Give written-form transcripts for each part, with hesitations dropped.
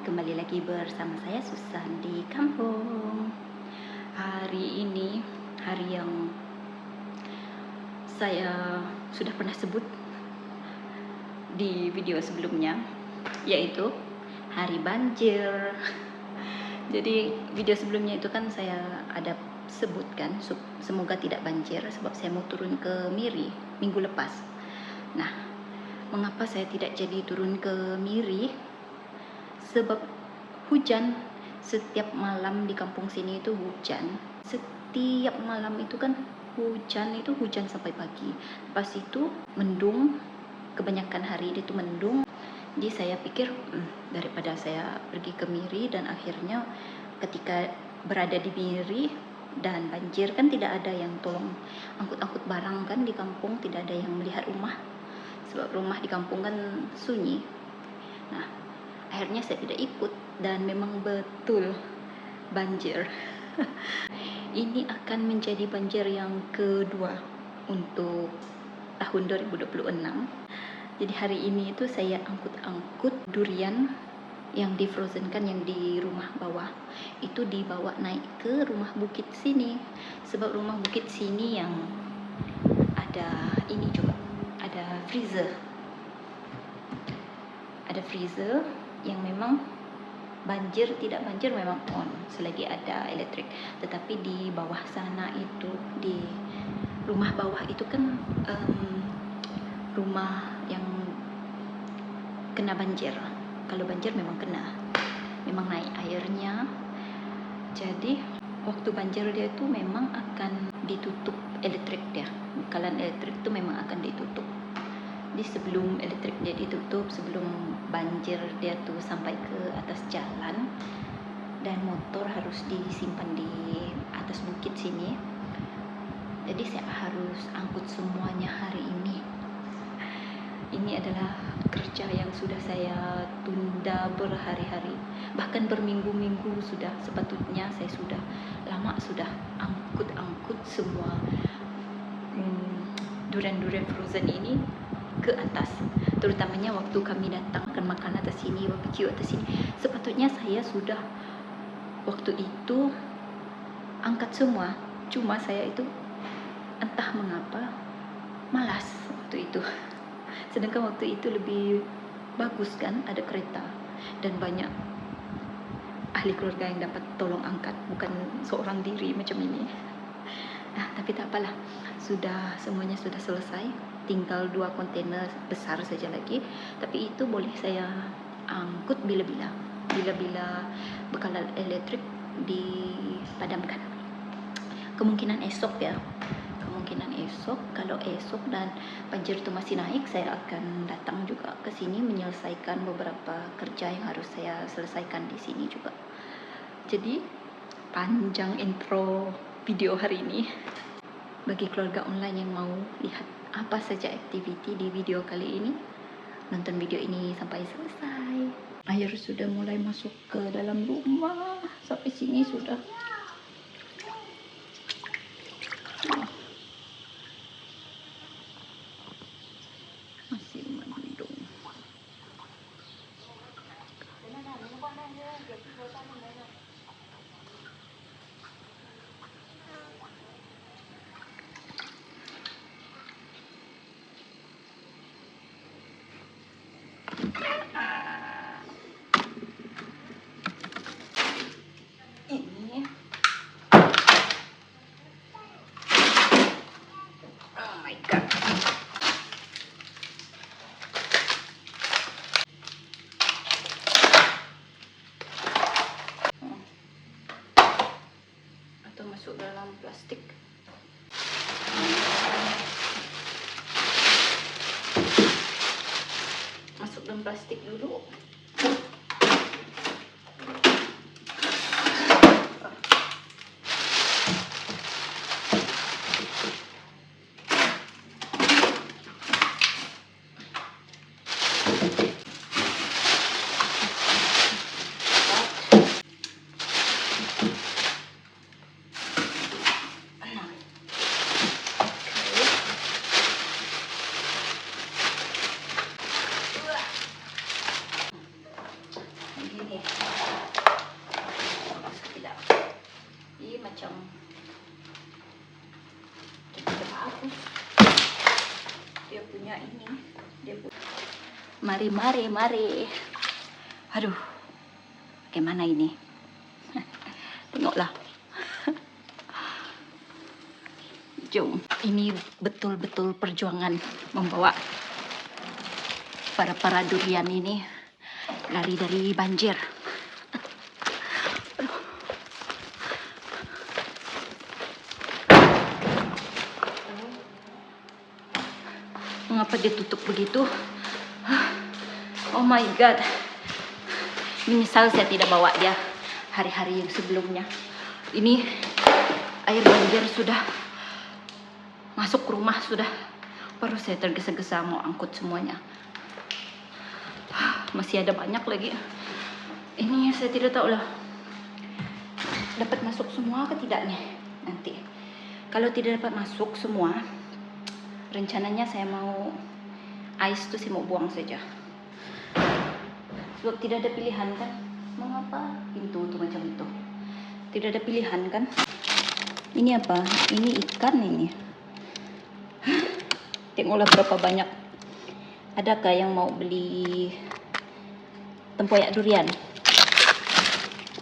kembali lagi bersama saya Susan di kampung. Hari ini hari yang saya sudah pernah sebut di video sebelumnya, yaitu hari banjir. Jadi video sebelumnya itu kan saya ada sebutkan semoga tidak banjir sebab saya mau turun ke Miri minggu lepas. Nah, mengapa saya tidak jadi turun ke Miri? Sebab hujan. Setiap malam di kampung sini itu hujan. Setiap malam itu kan hujan sampai pagi. Pas itu mendung, kebanyakan hari itu mendung. Jadi saya pikir daripada saya pergi ke Miri dan akhirnya ketika berada di Miri dan banjir kan tidak ada yang tolong angkut-angkut barang kan di kampung, tidak ada yang melihat rumah. Sebab rumah di kampung kan sunyi. Nah, akhirnya saya tidak ikut dan memang betul banjir. Ini akan menjadi banjir yang kedua untuk tahun 2026. Jadi hari ini itu saya angkut-angkut durian yang difrozenkan yang di rumah bawah. Itu dibawa naik ke rumah bukit sini. Sebab rumah bukit sini yang ada ini juga, ada freezer. Ada freezer yang memang tidak banjir memang on selagi ada elektrik, tetapi di bawah sana itu, di rumah bawah itu kan rumah yang kena banjir. Kalau banjir memang naik airnya. Jadi waktu banjir dia itu memang akan ditutup elektrik dia, bekalan elektrik itu memang akan ditutup. Jadi sebelum elektrik dia ditutup, sebelum banjir dia tuh sampai ke atas jalan dan motor harus disimpan di atas bukit sini. Jadi saya harus angkut semuanya hari ini. Ini adalah kerja yang sudah saya tunda berhari-hari, bahkan berminggu-minggu sudah. Sepatutnya saya sudah lama sudah angkut semua durian-durian frozen ini ke atas, terutamanya waktu kami datang akan makan atas sini, barbecue atas sini. Sepatutnya saya sudah waktu itu angkat semua, cuma saya itu entah mengapa malas waktu itu. Sedangkan waktu itu lebih bagus kan, ada kereta dan banyak ahli keluarga yang dapat tolong angkat, bukan seorang diri macam ini. Nah, tapi tak apalah, semuanya sudah selesai, tinggal 2 kontainer besar saja lagi. Tapi itu boleh saya angkut bila-bila bekalan elektrik dipadamkan. Kemungkinan esok ya, kalau esok dan banjir itu masih naik, saya akan datang juga ke sini menyelesaikan beberapa kerja yang harus saya selesaikan di sini juga. Jadi panjang intro video hari ini. Bagi keluarga online yang mau lihat apa saja aktiviti di video kali ini, nonton video ini sampai selesai. Air sudah mulai masuk ke dalam rumah, sampai sini sudah. Masih mendung. Ini oh my god, atau masuk dalam plastik. Masuk dalam plastik dulu. Mari. Aduh, bagaimana ini? Tengoklah. Jom, ini betul-betul perjuangan membawa para durian ini lari dari banjir. Mengapa dia tutup begitu? Oh my god. Menyesal saya tidak bawa dia hari-hari yang sebelumnya. Ini air banjir sudah masuk rumah sudah. Baru saya tergesa-gesa mau angkut semuanya. Masih ada banyak lagi. Ini saya tidak tahu lah dapat masuk semua ke tidak nih nanti. Kalau tidak dapat masuk semua, rencananya saya mau ais itu saya mau buang saja. Sebab tidak ada pilihan kan. Mengapa pintu itu macam itu? Tidak ada pilihan kan. Ini apa? Ini ikan ini. Tengoklah berapa banyak. Adakah yang mau beli tempoyak durian?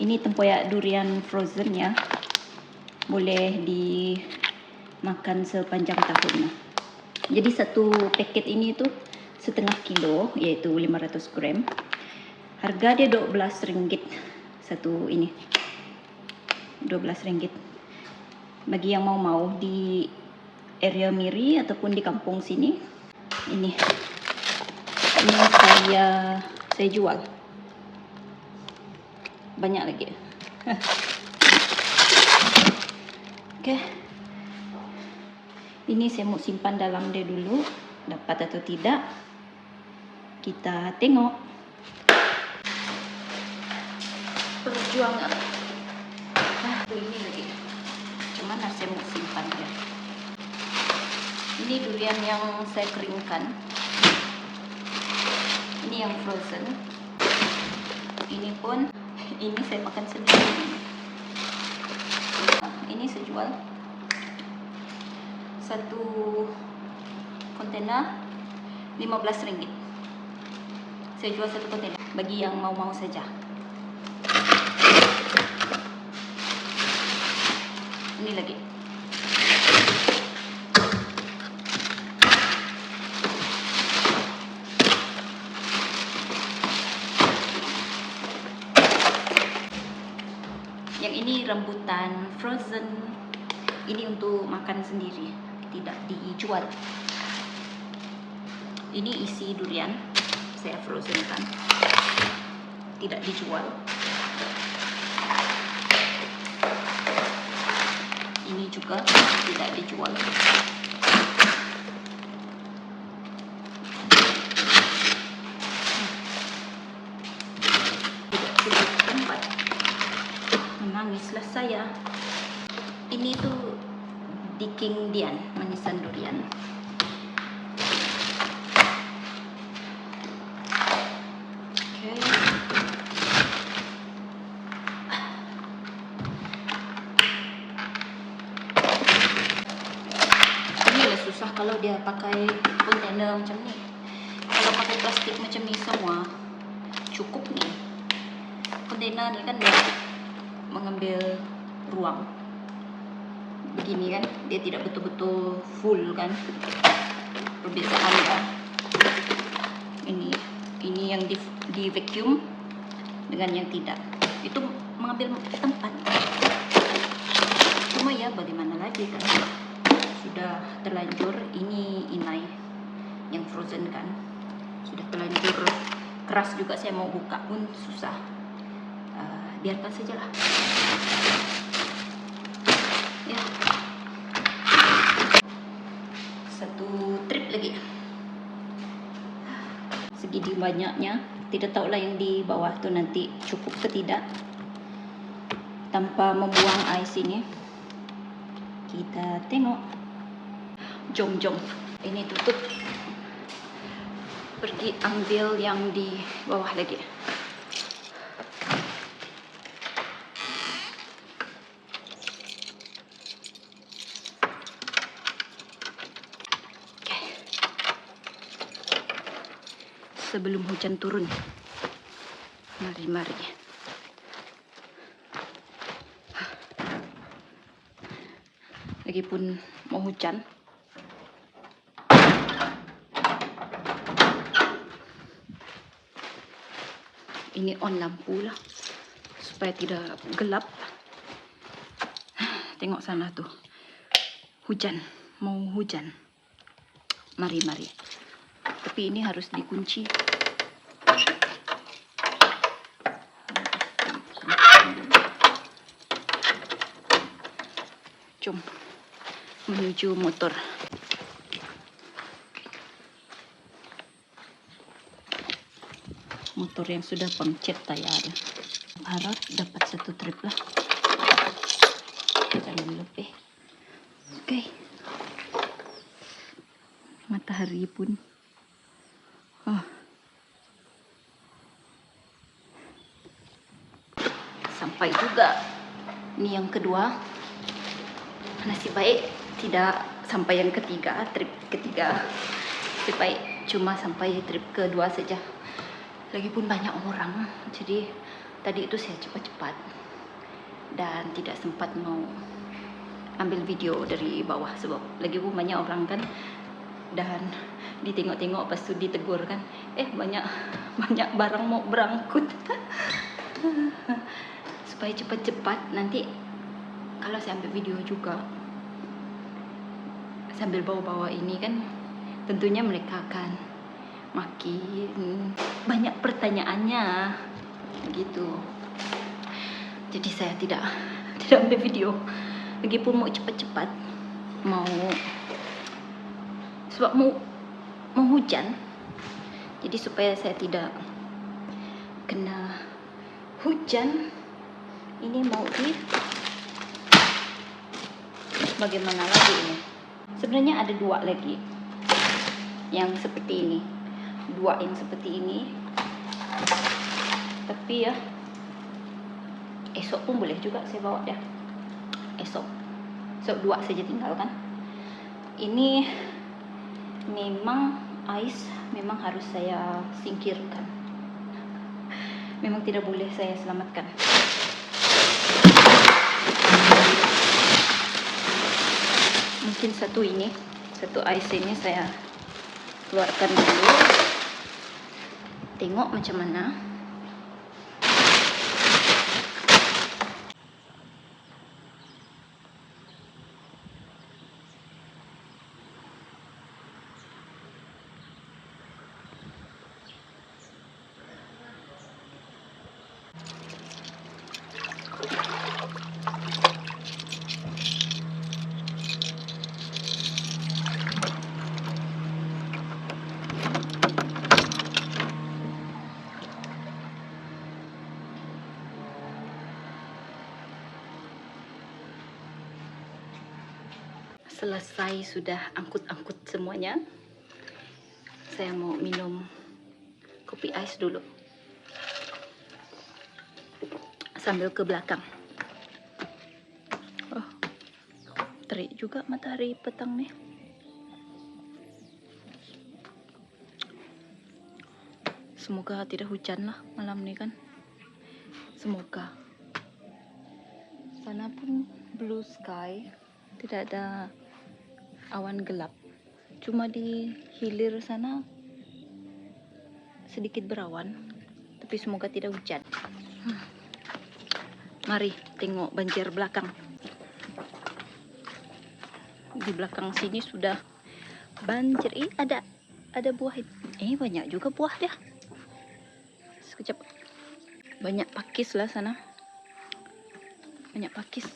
Ini tempoyak durian frozen ya. Boleh dimakan sepanjang tahun. Jadi satu paket ini tuh setengah kilo, yaitu 500 gram. Harga dia RM12 satu ini. RM12. Bagi yang mau di area Miri ataupun di kampung sini, ini saya jual. Banyak lagi. Oke. Ini saya mau simpan dalam dia dulu. Dapat atau tidak, kita tengok. Perjuangan. Ini lagi. Cuman saya mau simpan dia. Ini durian yang saya keringkan. Ini yang frozen. Ini pun, ini saya makan sendiri. Ini saya jual. Satu kontainer RM15. Saya jual satu kontainer bagi yang mau saja. Ini lagi. Yang ini rambutan frozen. Ini untuk makan sendiri, tidak dijual. Ini isi durian, saya frozen kan, tidak dijual. Ini juga tidak dijual. Tidak cukup tempat. Menangislah saya. Ini tuh Diking Dian, manisan durian. Susah kalau dia pakai kontainer macam ni. Kalau pakai plastik macam ni semua cukup nih. Kontainer ni kan dia mengambil ruang. Begini kan, dia tidak betul-betul full kan. Perbezaan ya. Ini yang di vacuum dengan yang tidak. Itu mengambil tempat. Cuma ya bagaimana lagi kan. Sudah terlanjur, ini inai yang frozen kan, sudah terlanjur keras juga, saya mau buka pun susah. Biarkan sajalah ya. Satu trip lagi. Segini banyaknya, tidak tahulah yang di bawah tu nanti cukup ke tidak. Tanpa membuang ais ini, kita tengok. Jom. Ini tutup. Pergi ambil yang di bawah lagi. sebelum hujan turun. Mari. Lagipun mau hujan. Ini on lampu lah supaya tidak gelap. Tengok sana tuh. Hujan, mau hujan. Mari. Tapi ini harus dikunci. Jom menuju motor. Motor yang sudah pengcet tayar. Harap dapat 1 trip lah. Jangan lebih. Oke. Matahari pun. Sampai juga. Ini yang kedua. Nasib baik tidak sampai yang ketiga, trip ketiga. Nasib baik cuma sampai trip kedua saja. Lagipun banyak orang, jadi tadi itu saya cepat-cepat dan tidak sempat mau ambil video dari bawah sebab lagipun banyak orang kan, dan ditengok-tengok pas tu ditegur kan, banyak barang mau berangkut. Supaya cepat-cepat nanti kalau saya ambil video juga sambil bawa-bawa ini kan, tentunya mereka akan makin banyak pertanyaannya gitu. Jadi saya tidak ambil video. Lagipun mau cepat-cepat, sebab mau hujan. Jadi supaya saya tidak kena hujan, ini mau bagaimana lagi ini? Sebenarnya ada 2 lagi yang seperti ini. 2 yang seperti ini, tapi ya esok pun boleh juga saya bawa dia. Esok 2 saja tinggal kan. Ini memang ais memang harus saya singkirkan, memang tidak boleh saya selamatkan. Mungkin satu ais ini saya keluarkan dulu. Tengok macam mana. Selesai sudah angkut semuanya. Saya mau minum kopi ais dulu sambil ke belakang. Terik juga matahari petang nih. Semoga tidak hujan lah malam nih kan. Semoga. Sana pun blue sky, tidak ada awan gelap. Cuma di hilir sana sedikit berawan, tapi semoga tidak hujan. Mari tengok banjir belakang. Di belakang sini sudah banjir. Ada buah. Banyak juga buah dia. Sekejap. Banyak pakis lah sana. Banyak pakis.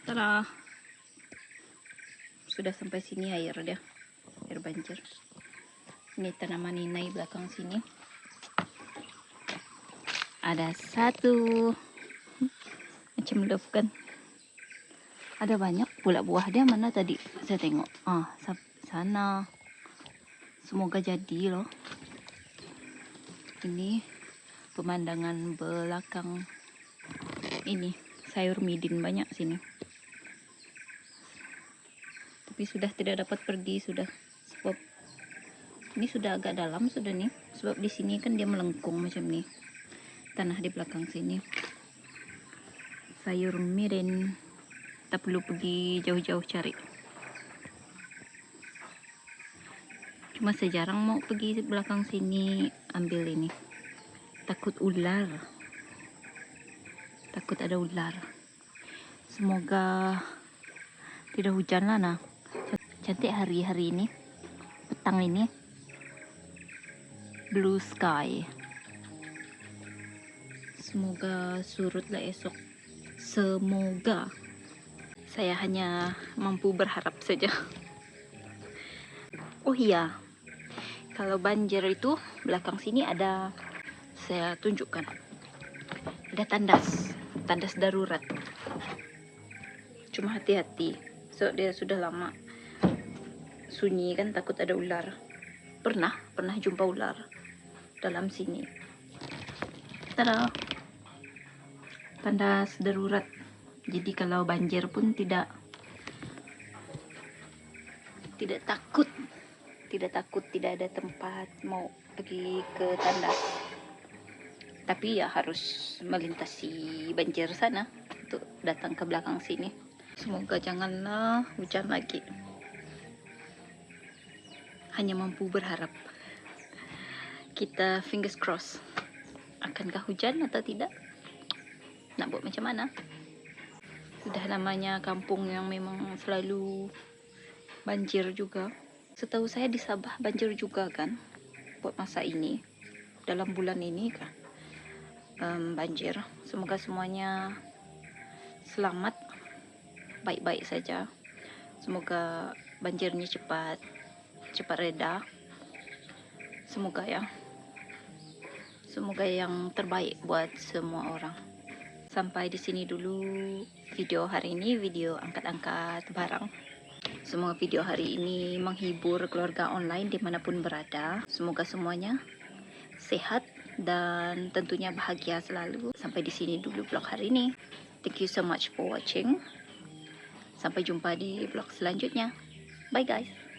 Tada. Sudah sampai sini air dia. Air banjir. Ini tanaman inai belakang sini. Ada 1. Macam love kan. Ada banyak pula buah dia. Mana tadi saya tengok? Sana. Semoga jadi loh. Ini pemandangan belakang. Ini sayur midin banyak sini. Tapi sudah tidak dapat pergi sudah, sebab Ini sudah agak dalam sudah nih, sebab di sini kan dia melengkung macam nih. Tanah di belakang sini. Sayur mirin. Tak perlu pergi jauh-jauh cari. Cuma saya jarang mau pergi belakang sini ambil ini. Takut ular. Takut ada ular. Semoga tidak hujan lah nah. Cantik hari ini. Petang ini. Blue sky. Semoga surutlah esok. Semoga. Saya hanya mampu berharap saja. Oh iya, kalau banjir itu belakang sini ada, saya tunjukkan, ada tandas darurat. Cuma hati-hati, so dia sudah lama sunyi kan, takut ada ular. Pernah jumpa ular dalam sini. Tada, tandas darurat. Jadi kalau banjir pun tidak takut, tidak ada tempat mau pergi ke tandas. Tapi ya harus melintasi banjir sana untuk datang ke belakang sini. Semoga janganlah hujan lagi. Hanya mampu berharap. Kita fingers cross. Akankah hujan atau tidak? Nak buat macam mana? Sudah namanya kampung yang memang selalu banjir juga. Setahu saya di Sabah banjir juga kan, buat masa ini, dalam bulan ini kan banjir. Semoga semuanya selamat, baik-baik saja. Semoga banjirnya cepat reda. Semoga ya. Semoga yang terbaik buat semua orang. Sampai di sini dulu video hari ini, video angkat-angkat barang. Semoga video hari ini menghibur keluarga online dimanapun berada. Semoga semuanya sehat dan tentunya bahagia selalu. Sampai di sini dulu vlog hari ini. Thank you so much for watching. Sampai jumpa di vlog selanjutnya. Bye guys.